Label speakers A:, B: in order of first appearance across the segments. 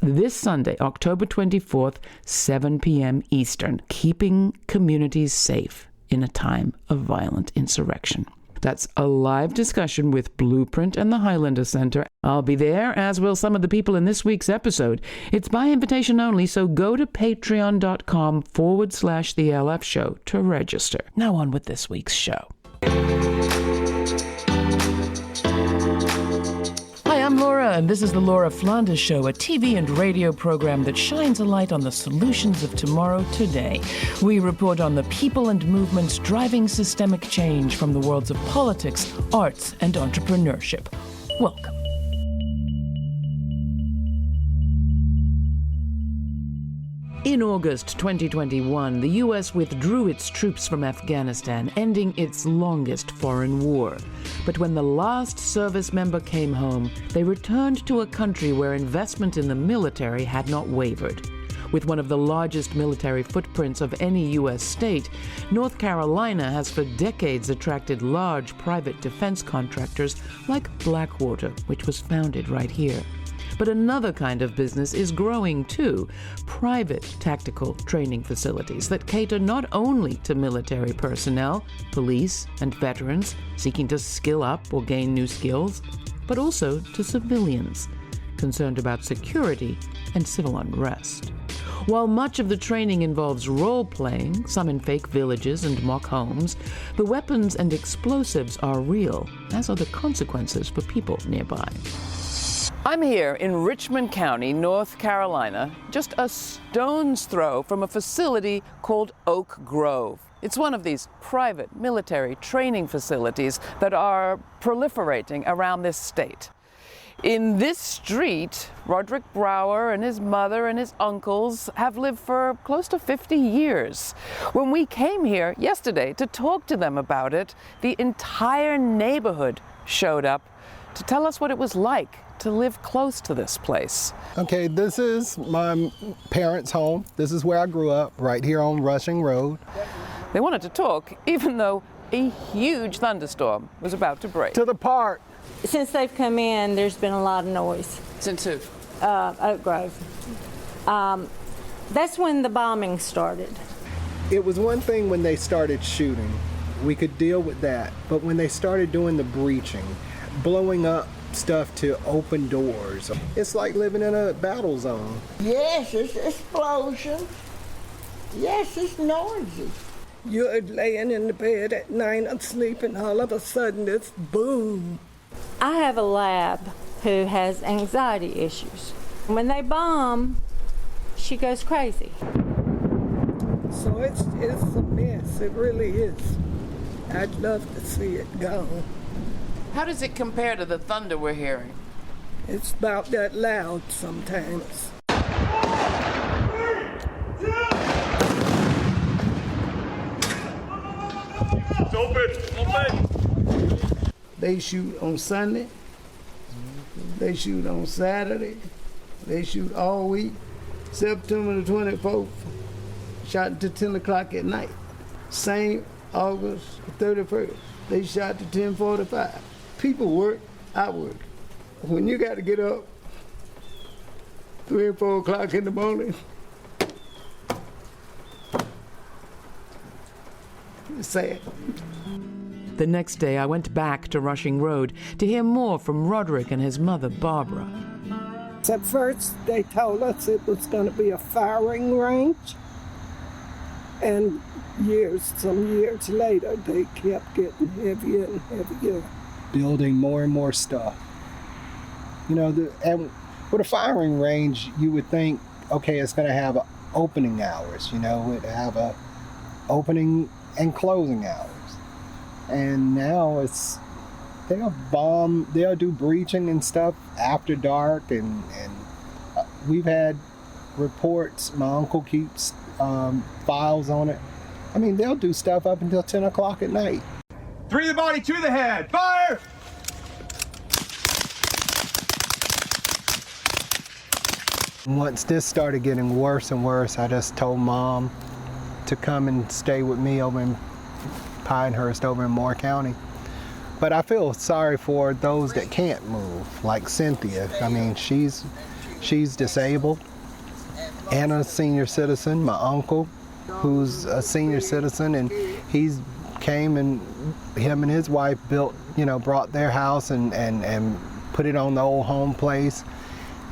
A: this Sunday, October 24th, 7 p.m. Eastern, keeping communities safe in a time of violent insurrection. That's a live discussion with Blueprint and the Highlander Center. I'll be there, as will some of the people in this week's episode. It's by invitation only, so go to patreon.com/The LF Show to register. Now on with this week's show. Hi, I'm Laura, and this is the Laura Flanders Show, a TV and radio program that shines a light on the solutions of tomorrow today. We report on the people and movements driving systemic change from the worlds of politics, arts, and entrepreneurship. Welcome. In August 2021, the U.S. withdrew its troops from Afghanistan, ending its longest foreign war. But when the last service member came home, they returned to a country where investment in the military had not wavered. With one of the largest military footprints of any U.S. state, North Carolina has for decades attracted large private defense contractors like Blackwater, which was founded right here. But another kind of business is growing too, private tactical training facilities that cater not only to military personnel, police, and veterans seeking to skill up or gain new skills, but also to civilians concerned about security and civil unrest. While much of the training involves role-playing, some in fake villages and mock homes, the weapons and explosives are real, as are the consequences for people nearby. I'm here in Richmond County, North Carolina, just a stone's throw from a facility called Oak Grove. It's one of these private military training facilities that are proliferating around this state. In this street, Roderick Brower and his mother and his uncles have lived for close to 50 years. When we came here yesterday to talk to them about it, the entire neighborhood showed up to tell us what it was like to live close to this place.
B: Okay, this is my parents' home. This is where I grew up, right here on Rushing Road.
A: They wanted to talk, even though a huge thunderstorm was about to break.
B: To the park.
C: Since they've come in, there's been a lot of noise.
A: Since who?
C: Oak Grove. That's when the bombing started.
B: It was one thing when they started shooting. We could deal with that. But when they started doing the breaching, blowing up stuff to open doors, it's like living in a battle zone.
D: Yes, it's explosions. Yes, it's noisy.
E: You're laying in the bed at night and sleeping, all of a sudden it's boom.
C: I have a lab who has anxiety issues. When they bomb, she goes crazy.
E: So it's a mess, it really is. I'd love to see it go.
A: How does it compare to the thunder we're hearing?
E: It's about that loud sometimes.
F: It's open.
G: They shoot on Sunday, they shoot on Saturday, they shoot all week. September the 24th, shot until 10 o'clock at night. Same August 31st, they shot to 10:45. People work, I work. When you got to get up 3 or 4 o'clock in the morning, it's sad.
A: The next day, I went back to Rushing Road to hear more from Roderick and his mother, Barbara.
E: At first, they told us it was going to be a firing range. And some years later, they kept getting heavier and heavier.
B: Building more and more stuff. You know, and with a firing range, you would think, okay, it's going to have opening hours, you know, it have a opening and closing hours. And now they'll do breaching and stuff after dark, and we've had reports, my uncle keeps files on it. I mean, they'll do stuff up until 10 o'clock at night.
F: 3 to the body, 2 to the head, fire!
B: Once this started getting worse and worse, I just told Mom to come and stay with me over in Pinehurst over in Moore County. But I feel sorry for those that can't move, like Cynthia. I mean, she's She's disabled and a senior citizen. My uncle, who's a senior citizen, and he's came and him and his wife built, brought their house and put it on the old home place.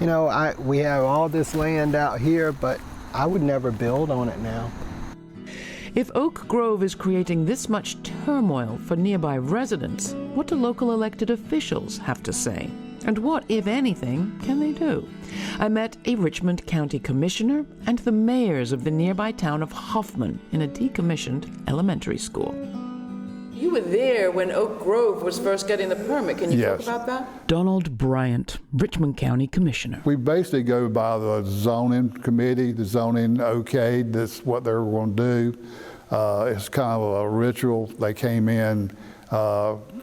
B: We have all this land out here, but I would never build on it now.
A: If Oak Grove is creating this much turmoil for nearby residents, what do local elected officials have to say? And what, if anything, can they do? I met a Richmond County commissioner and the mayors of the nearby town of Hoffman in a decommissioned elementary school. You were there when Oak Grove was first getting the permit. Can you talk about that? Donald Bryant, Richmond County Commissioner.
H: We basically go by the zoning committee, the zoning okayed, that's what they're going to do. It's kind of a ritual. They came in,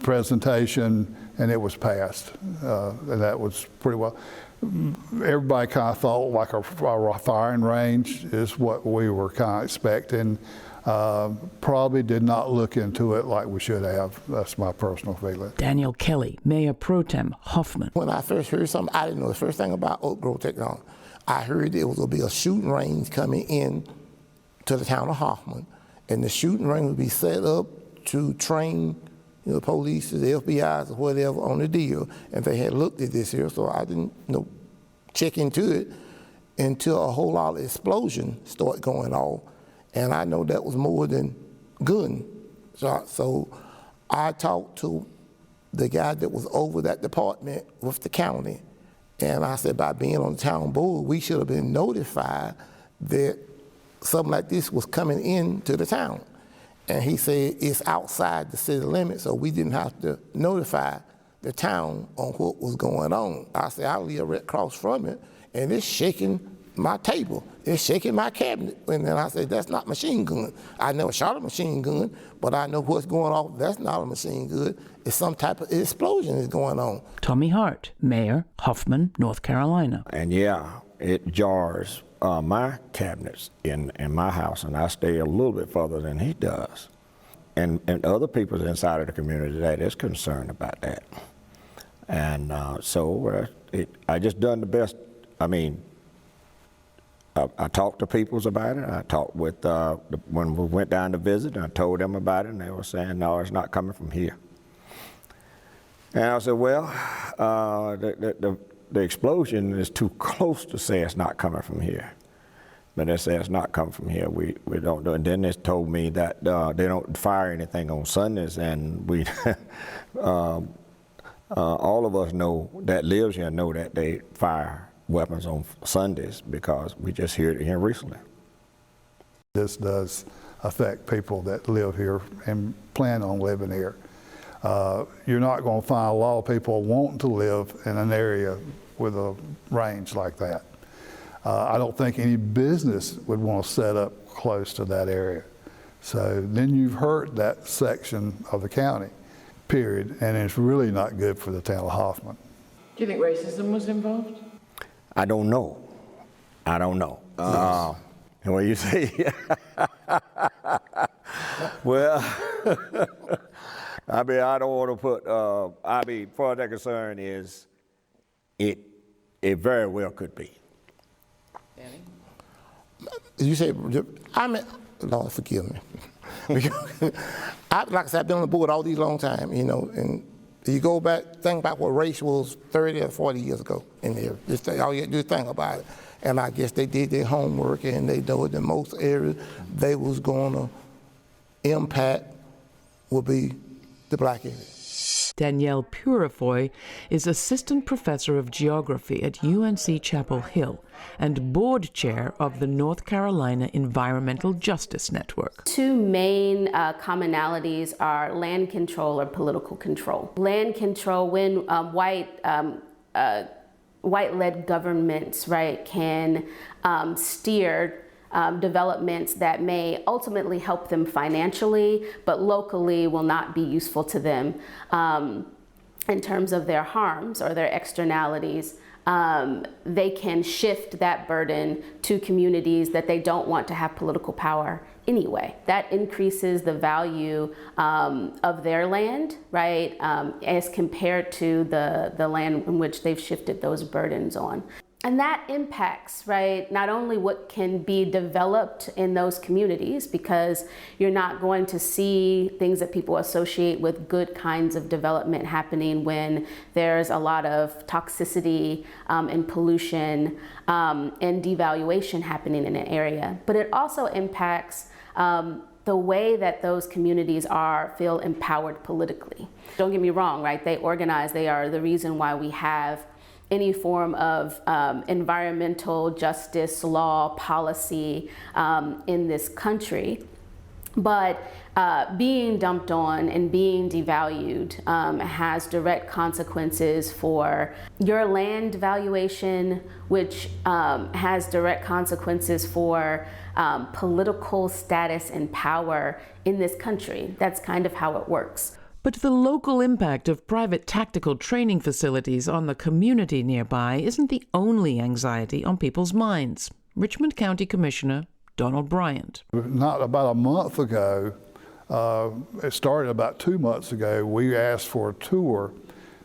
H: presentation, and it was passed. And that was pretty well. Everybody kind of thought like a firing range is what we were kind of expecting. Probably did not look into it like we should have. That's my personal feeling. Daniel Kelly, Mayor Pro Tem Hoffman.
I: When I first heard something, I didn't know the first thing about Oak Grove Technology. I heard there was going to be a shooting range coming in to the town of Hoffman, and the shooting range would be set up to train the police, the FBI's, or whatever on the deal. And they had looked at this here, so I didn't check into it until a whole lot of explosion started going off. And I know that was more than good. So I talked to the guy that was over that department with the county. And I said, by being on the town board, we should have been notified that something like this was coming into the town. And he said, it's outside the city limits, so we didn't have to notify the town on what was going on. I said, I live right across from it, and it's shaking my table. It's shaking my cabinet. And then I said, that's not machine gun. I never shot a machine gun, but I know what's going on. That's not a machine gun. It's some type of explosion is going on.
A: Tommy Hart, Mayor, Hoffman, North Carolina.
J: And yeah, it jars my cabinets in my house, and I stay a little bit further than he does. And other people inside of the community that is concerned about that. And I just done the best. I mean, I talked to peoples about it. I talked with, when we went down to visit, and I told them about it, and they were saying, no, it's not coming from here. And I said, well, the explosion is too close to say it's not coming from here. But they say it's not coming from here. We don't do it. And then they told me that they don't fire anything on Sundays, and we, all of us know that lives here know that they fire weapons on Sundays because we just heard it here recently.
H: This does affect people that live here and plan on living here. You're not going to find a lot of people wanting to live in an area with a range like that. I don't think any business would want to set up close to that area. So then you've hurt that section of the county, period, and it's really not good for the town of Hoffman.
A: Do you think racism was involved?
J: I don't know. I don't know. And what you say? Well, I mean, I don't want to put, I mean, far as that concern is, it very well could be.
A: Danny?
I: You say, I mean, Lord, forgive me. Like I said, I've been on the board all these long time, and you go back, think about what race was 30 or 40 years ago in there. Just all you do is think about it. And I guess they did their homework, and they know that most areas they was going to impact would be the black area.
A: Danielle Purifoy is Assistant Professor of Geography at UNC Chapel Hill and Board Chair of the North Carolina Environmental Justice Network.
K: Two main commonalities are land control or political control. Land control, when white-led governments, right, can steer developments that may ultimately help them financially, but locally will not be useful to them in terms of their harms or their externalities. They can shift that burden to communities that they don't want to have political power anyway. That increases the value of their land, right, as compared to the land in which they've shifted those burdens on. And that impacts, right, not only what can be developed in those communities, because you're not going to see things that people associate with good kinds of development happening when there's a lot of toxicity and pollution and devaluation happening in an area, but it also impacts the way that those communities feel empowered politically. Don't get me wrong, right? They organize, they are the reason why we have any form of environmental justice, law, policy in this country. But being dumped on and being devalued has direct consequences for your land valuation, which has direct consequences for political status and power in this country. That's kind of how it works.
A: But the local impact of private tactical training facilities on the community nearby isn't the only anxiety on people's minds. Richmond County Commissioner Donald Bryant.
H: Not about a month ago, it started about 2 months ago, we asked for a tour.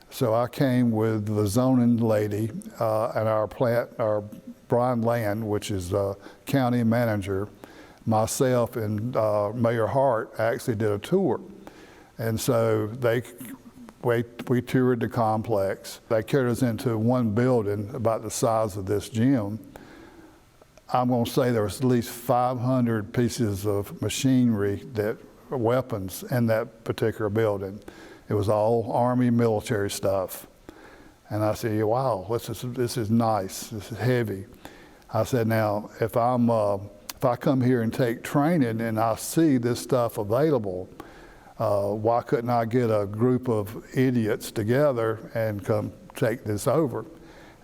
H: So I came with the zoning lady and our Brian Land, which is county manager, myself and Mayor Hart actually did a tour. And so we toured the complex. They carried us into one building about the size of this gym. I'm going to say there was at least 500 pieces of machinery, weapons in that particular building. It was all Army military stuff. And I said, wow, this is nice, this is heavy. I said, now, if I come here and take training and I see this stuff available, why couldn't I get a group of idiots together and come take this over?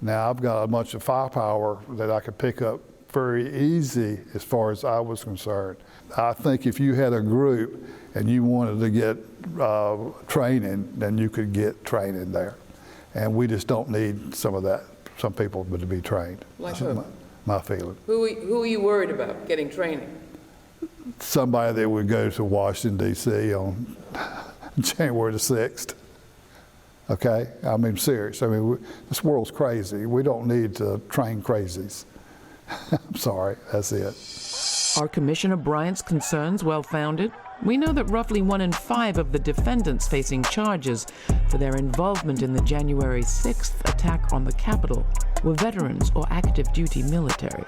H: Now I've got a bunch of firepower that I could pick up very easy as far as I was concerned. I think if you had a group and you wanted to get training, then you could get training there. And we just don't need some people to be trained.
A: Like
H: That's my feeling.
A: Who are you worried about getting training?
H: Somebody that would go to Washington, D.C. on January the 6th. Okay? I mean, serious. I mean, this world's crazy. We don't need to train crazies. I'm sorry, that's it.
A: Are Commissioner Bryant's concerns well-founded? We know that roughly 1 in 5 of the defendants facing charges for their involvement in the January 6th attack on the Capitol were veterans or active duty military.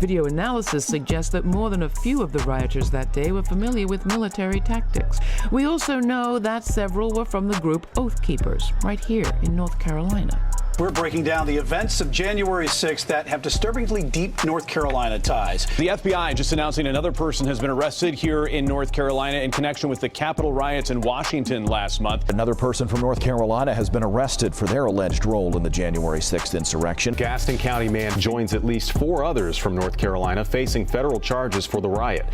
A: Video analysis suggests that more than a few of the rioters that day were familiar with military tactics. We also know that several were from the group Oath Keepers, right here in North Carolina.
L: We're breaking down the events of January 6th that have disturbingly deep North Carolina ties.
M: The FBI just announcing another person has been arrested here in North Carolina in connection with the Capitol riots in Washington last month.
N: Another person from North Carolina has been arrested for their alleged role in the January 6th insurrection.
M: Gaston County man joins at least 4 others from North Carolina facing federal charges for the riot.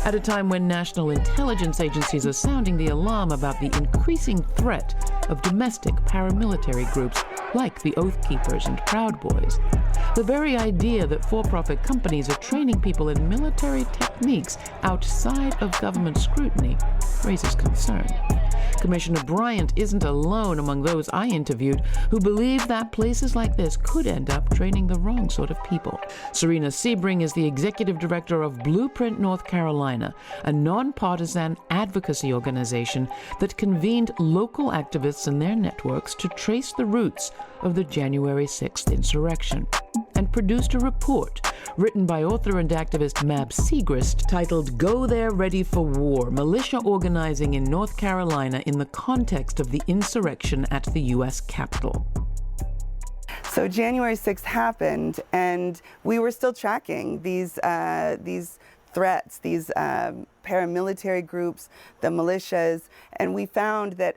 A: At a time when national intelligence agencies are sounding the alarm about the increasing threat of domestic paramilitary groups like the Oath Keepers and Proud Boys, the very idea that for-profit companies are training people in military techniques outside of government scrutiny raises concern. Commissioner Bryant isn't alone among those I interviewed who believe that places like this could end up training the wrong sort of people. Serena Sebring is the executive director of Blueprint North Carolina, a nonpartisan advocacy organization that convened local activists and their networks to trace the roots of the January 6th insurrection, and produced a report written by author and activist Mab Segrist titled Go There Ready for War, Militia Organizing in North Carolina in the Context of the Insurrection at the U.S. Capitol.
O: So January 6th happened, and we were still tracking these threats, these paramilitary groups, the militias, and we found that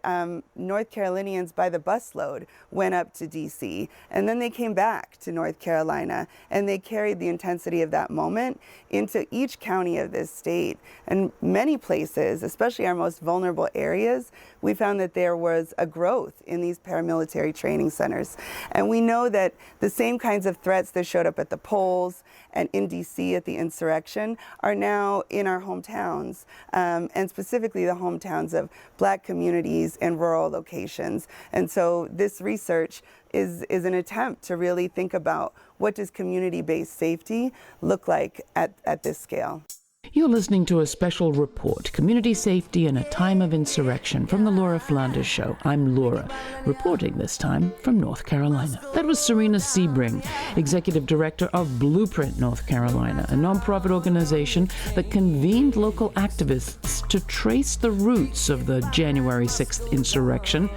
O: North Carolinians by the busload went up to D.C., and then they came back to North Carolina, and they carried the intensity of that moment into each county of this state. And many places, especially our most vulnerable areas, we found that there was a growth in these paramilitary training centers. And we know that the same kinds of threats that showed up at the polls and in D.C. at the insurrection are now in our hometowns. hometowns, and specifically the hometowns of Black communities in rural locations. And so this research is an attempt to really think about what does community-based safety look like at this scale.
A: You're listening to a special report, Community Safety in a Time of Insurrection, from the Laura Flanders Show. I'm Laura, reporting this time from North Carolina. That was Serena Sebring, Executive Director of Blueprint North Carolina, a nonprofit organization that convened local activists to trace the roots of the January 6th insurrection.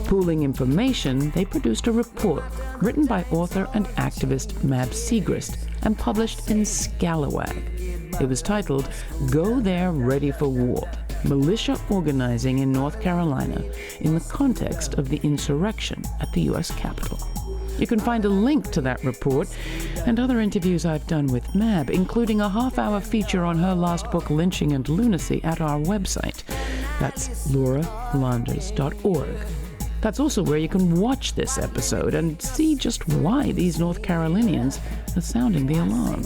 A: Pooling information, they produced a report written by author and activist Mab Segrist and published in Scalawag. It was titled, Go There Ready for War, Militia Organizing in North Carolina in the Context of the Insurrection at the U.S. Capitol. You can find a link to that report and other interviews I've done with Mab, including a half-hour feature on her last book, Lynching and Lunacy, at our website. That's lauraflanders.org. That's also where you can watch this episode and see just why these North Carolinians are sounding the alarm.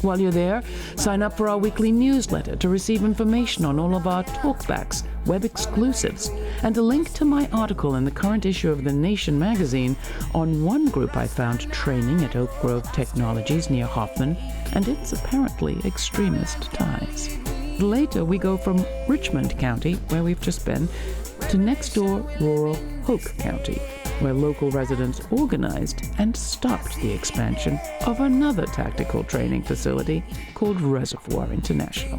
A: While you're there, sign up for our weekly newsletter to receive information on all of our talkbacks, web exclusives, and a link to my article in the current issue of The Nation magazine on one group I found training at Oak Grove Technologies near Hoffman and its apparently extremist ties. Later, we go from Richmond County, where we've just been, to next-door rural Hoke County, where local residents organized and stopped the expansion of another tactical training facility called Reservoir International.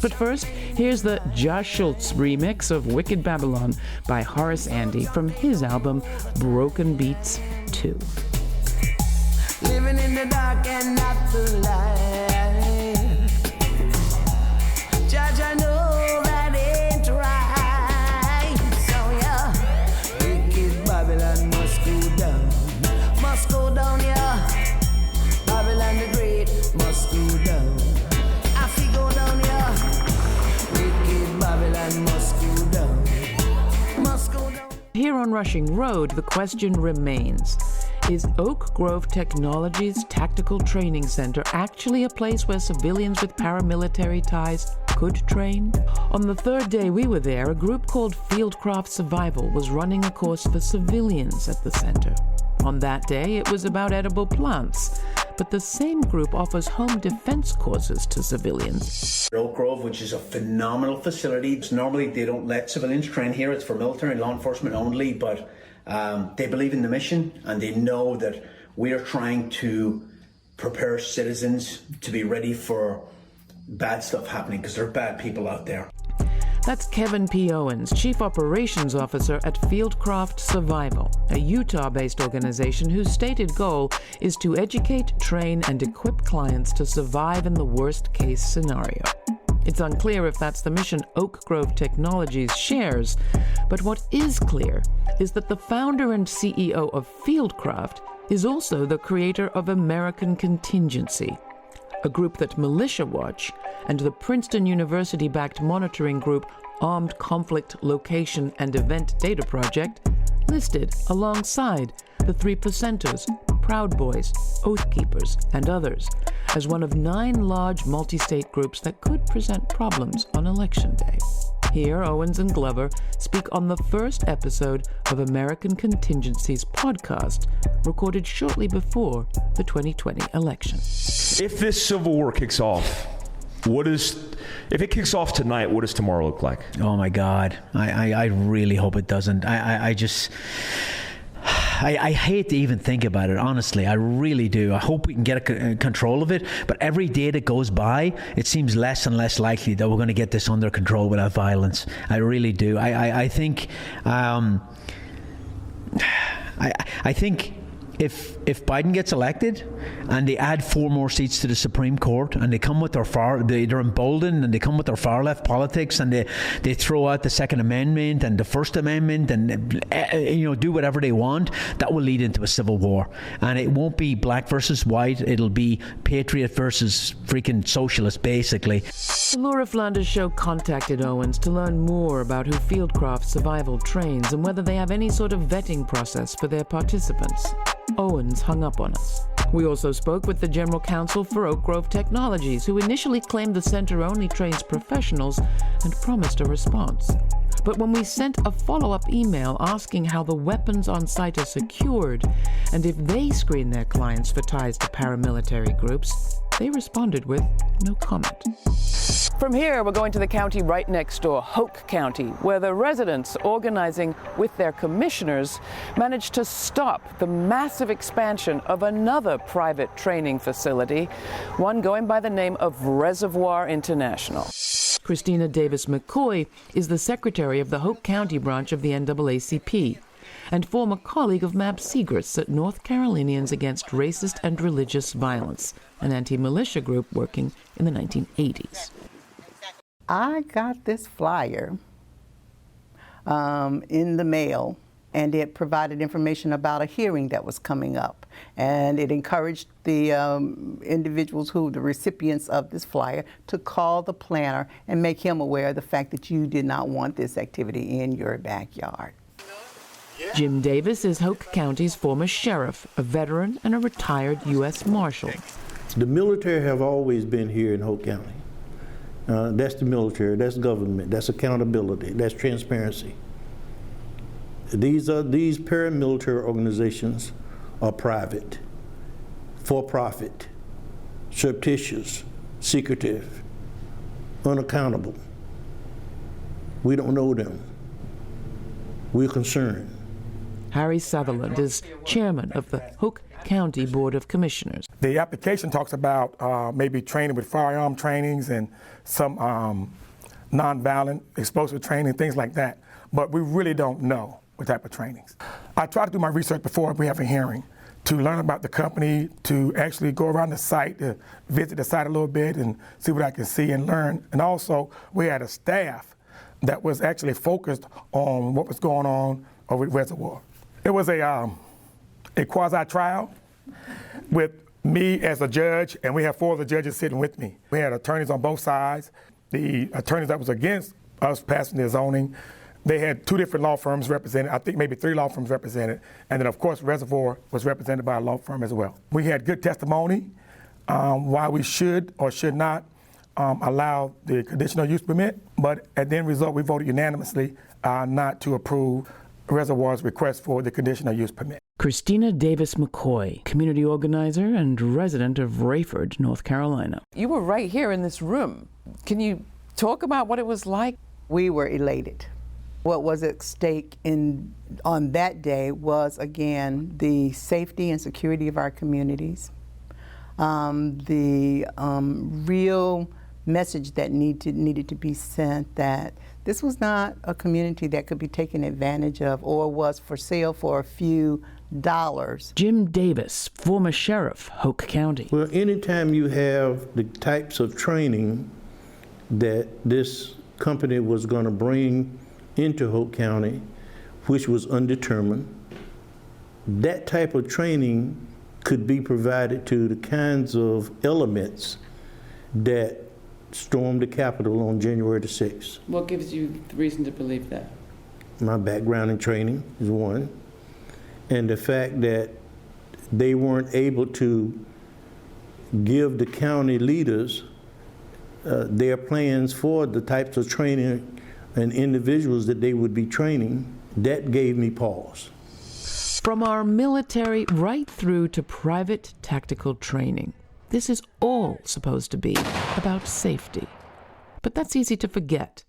A: But first, here's the Josh Schultz remix of Wicked Babylon by Horace Andy from his album Broken Beats 2.
P: Living in the dark and not the light. Judge, I know that ain't right. So yeah, wicked Babylon must go down, yeah. Babylon the Great must go down. I feel go down, yeah. Wicked Babylon must go down.
A: Here on Rushing Road, the question remains, is Oak Grove Technologies Tactical Training Center actually a place where civilians with paramilitary ties could train? On the third day we were there, a group called Fieldcraft Survival was running a course for civilians at the center. On that day, it was about edible plants, but the same group offers home defense courses to civilians.
Q: Oak Grove, which is a phenomenal facility. Normally, they don't let civilians train here. It's for military and law enforcement only, but they believe in the mission, and they know that we are trying to prepare citizens to be ready for bad stuff happening, because there are bad people out there.
A: That's Kevin P. Owens, Chief Operations Officer at Fieldcraft Survival, a Utah-based organization whose stated goal is to educate, train, and equip clients to survive in the worst-case scenario. It's unclear if that's the mission Oak Grove Technologies shares, but what is clear is that the founder and CEO of Fieldcraft is also the creator of American Contingency, a group that Militia Watch and the Princeton University-backed monitoring group Armed Conflict Location and Event Data Project listed alongside the 3 Percenters, Proud Boys, Oath Keepers, and others as one of 9 large multi-state groups that could present problems on Election Day. Here, Owens and Glover speak on the first episode of American Contingency's podcast, recorded shortly before the 2020 election.
R: If this civil war kicks off, if it kicks off tonight, what does tomorrow look like?
S: Oh my God, I really hope it doesn't. I hate to even think about it, honestly. I really do. I hope we can get control of it. But every day that goes by, it seems less and less likely that we're going to get this under control without violence. I really do. I think if Biden gets elected and they add 4 more seats to the Supreme Court and they come with they're emboldened and they come with their far left politics and they throw out the Second Amendment and the First Amendment and do whatever they want, that will lead into a civil war. And it won't be black versus white. It'll be patriot versus freaking socialist, basically.
A: The Laura Flanders Show contacted Owens to learn more about who Fieldcraft Survival trains and whether they have any sort of vetting process for their participants. Owens hung up on us. We also spoke with the General Counsel for Oak Grove Technologies, who initially claimed the center only trains professionals and promised a response. But when we sent a follow-up email asking how the weapons on site are secured and if they screen their clients for ties to paramilitary groups, they responded with no comment. From here, we're going to the county right next door, Hoke County, where the residents, organizing with their commissioners, managed to stop the massive expansion of another private training facility, one going by the name of Reservoir International. Christina Davis McCoy is the secretary of the Hoke County branch of the NAACP and former colleague of Mab Segrist's at North Carolinians Against Racist and Religious Violence, an anti-militia group working in the 1980s.
T: I got this flyer in the mail, and it provided information about a hearing that was coming up. And it encouraged the individuals who, the recipients of this flyer, to call the planner and make him aware of the fact that you did not want this activity in your backyard.
A: Jim Davis is Hoke County's former sheriff, a veteran and a retired U.S. Marshal.
U: The military have always been here in Hoke County. That's the military, that's government, that's accountability, that's transparency. These paramilitary organizations are private, for-profit, surreptitious, secretive, unaccountable. We don't know them. We're concerned.
A: Harry Sutherland is chairman of the Hoke County Board of Commissioners.
V: The application talks about maybe training with firearm trainings and some nonviolent explosive training, things like that. But we really don't know what type of trainings. I try to do my research before we have a hearing to learn about the company, to actually go around the site, to visit the site a little bit and see what I can see and learn. And also, we had a staff that was actually focused on what was going on over at Reservoir. It was a quasi-trial with me as a judge, and we had 4 of the judges sitting with me. We had attorneys on both sides. The attorneys that was against us passing the zoning, they had 2 different law firms represented, I think maybe 3 law firms represented, and then of course Reservoir was represented by a law firm as well. We had good testimony why we should or should not allow the conditional use permit, but at the end result we voted unanimously not to approve Reservoir's request for the conditional use permit.
A: Christina Davis McCoy, community organizer and resident of Raeford, North Carolina. You were right here in this room. Can you talk about what it was like?
T: We were elated. What was at stake on that day was, again, the safety and security of our communities, the real message that needed to be sent that this was not a community that could be taken advantage of or was for sale for a few dollars.
A: Jim Davis, former sheriff, Hoke County.
U: Well, anytime you have the types of training that this company was going to bring into Hoke County, which was undetermined, that type of training could be provided to the kinds of elements that stormed the Capitol on January the 6th.
A: What gives you the reason to believe that?
U: My background in training is one, and the fact that they weren't able to give the county leaders their plans for the types of training and individuals that they would be training, that gave me pause.
A: From our military right through to private tactical training, this is all supposed to be about safety. But that's easy to forget.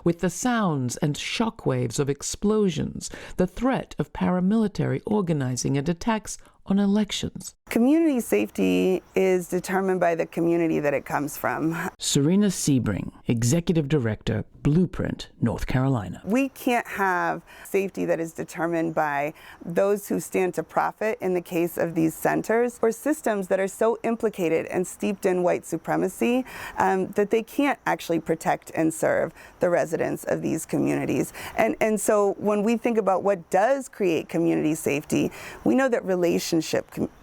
A: With the sounds and shockwaves of explosions, the threat of paramilitary organizing and attacks on elections.
O: Community safety is determined by the community that it comes from.
A: Serena Sebring, Executive Director, Blueprint, North Carolina.
O: We can't have safety that is determined by those who stand to profit in the case of these centers, or systems that are so implicated and steeped in white supremacy that they can't actually protect and serve the residents of these communities. And so when we think about what does create community safety, we know that relationship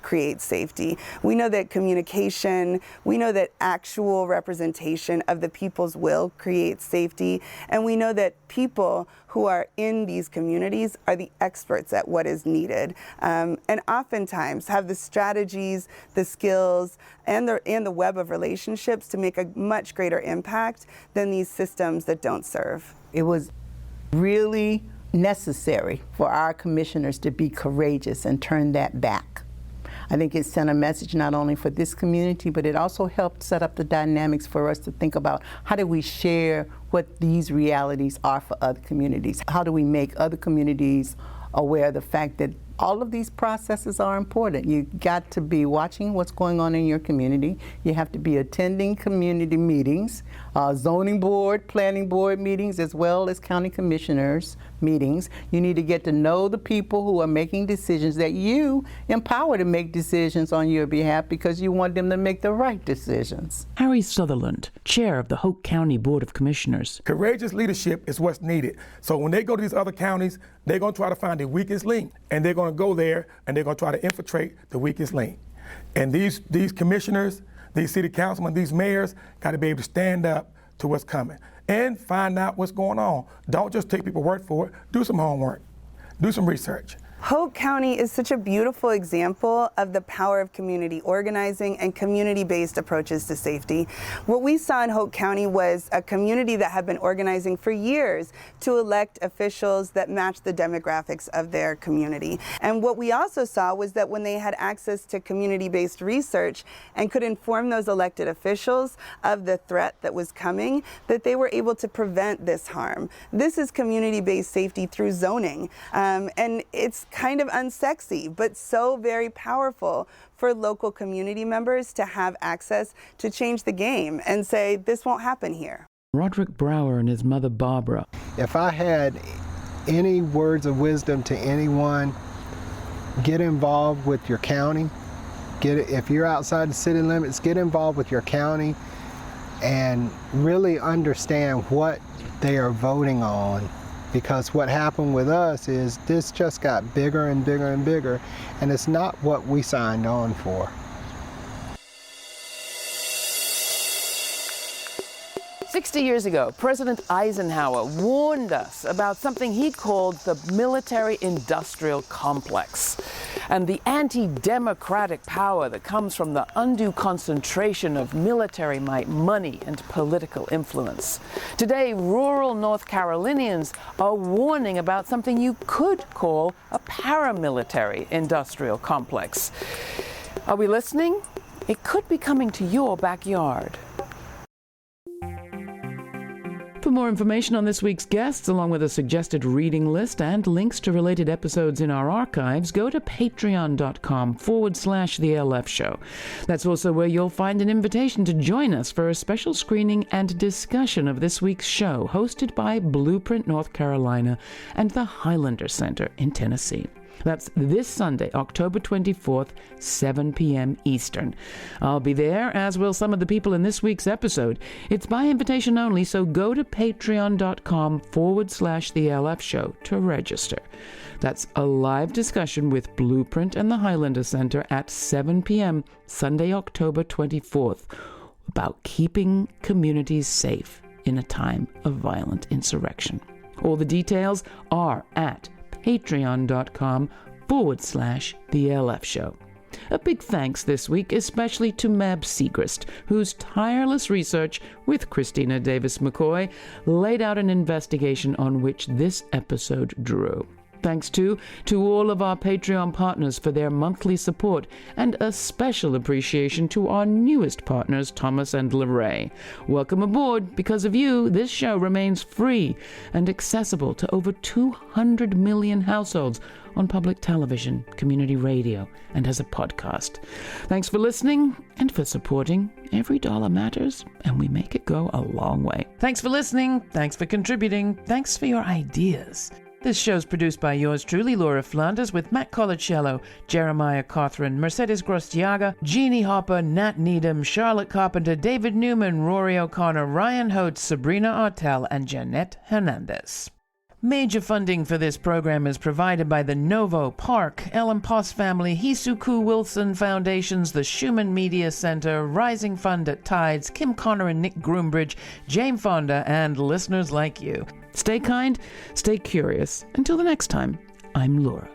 O: create safety. We know that communication, we know that actual representation of the people's will creates safety, and we know that people who are in these communities are the experts at what is needed, and oftentimes have the strategies, the skills, and the web of relationships to make a much greater impact than these systems that don't serve.
T: It was really necessary for our commissioners to be courageous and turn that back. I think it sent a message not only for this community, but it also helped set up the dynamics for us to think about how do we share what these realities are for other communities? How do we make other communities aware of the fact that all of these processes are important? You got to be watching what's going on in your community. You have to be attending community meetings, zoning board, planning board meetings, as well as county commissioners meetings. You need to get to know the people who are making decisions that you empower to make decisions on your behalf because you want them to make the right decisions.
A: Harry Sutherland, chair of the Hoke County Board of Commissioners.
V: Courageous leadership is what's needed. So when they go to these other counties, they're going to try to find the weakest link, and they're going to go there and they're going to try to infiltrate the weakest link. And these commissioners, these city councilmen, these mayors got to be able to stand up to what's coming and find out what's going on. Don't just take people's word for it. Do some homework. Do some research.
O: Hoke County is such a beautiful example of the power of community organizing and community-based approaches to safety. What we saw in Hoke County was a community that had been organizing for years to elect officials that matched the demographics of their community. And what we also saw was that when they had access to community-based research and could inform those elected officials of the threat that was coming, that they were able to prevent this harm. This is community-based safety through zoning. And it's kind of unsexy, but so very powerful for local community members to have access to change the game and say, this won't happen here.
A: Roderick Brower and his mother Barbara.
B: If I had any words of wisdom to anyone, get involved with your county. If you're outside the city limits, get involved with your county and really understand what they are voting on. Because what happened with us is this just got bigger and bigger and bigger, and it's not what we signed on for.
A: 60 years ago, President Eisenhower warned us about something he called the military-industrial complex and the anti-democratic power that comes from the undue concentration of military might, money, and political influence. Today, rural North Carolinians are warning about something you could call a paramilitary industrial complex. Are we listening? It could be coming to your backyard. For more information on this week's guests, along with a suggested reading list and links to related episodes in our archives, go to patreon.com/The LF Show. That's also where you'll find an invitation to join us for a special screening and discussion of this week's show, hosted by Blueprint North Carolina and the Highlander Center in Tennessee. That's this Sunday, October 24th, 7 p.m. Eastern. I'll be there, as will some of the people in this week's episode. It's by invitation only, so go to patreon.com/The LF Show to register. That's a live discussion with Blueprint and the Highlander Center at 7 p.m. Sunday, October 24th, about keeping communities safe in a time of violent insurrection. All the details are at patreon.com/The LF Show. A big thanks this week especially to Mab Segrist, whose tireless research with Christina Davis McCoy laid out an investigation on which this episode drew. Thanks to all of our Patreon partners for their monthly support, and a special appreciation to our newest partners, Thomas and LeRae. Welcome aboard. Because of you, this show remains free and accessible to over 200 million households on public television, community radio, and as a podcast. Thanks for listening and for supporting. Every dollar matters, and we make it go a long way. Thanks for listening. Thanks for contributing. Thanks for your ideas. This show's produced by yours truly, Laura Flanders, with Matt Colacello, Jeremiah Cawthron, Mercedes Grostiaga, Jeannie Hopper, Nat Needham, Charlotte Carpenter, David Newman, Rory O'Connor, Ryan Hote, Sabrina Artel, and Jeanette Hernandez. Major funding for this program is provided by the Novo Park, Ellen Poss Family, Hisuku Wilson Foundations, the Schumann Media Center, Rising Fund at Tides, Kim Connor and Nick Groombridge, Jane Fonda, and listeners like you. Stay kind, stay curious. Until the next time, I'm Laura.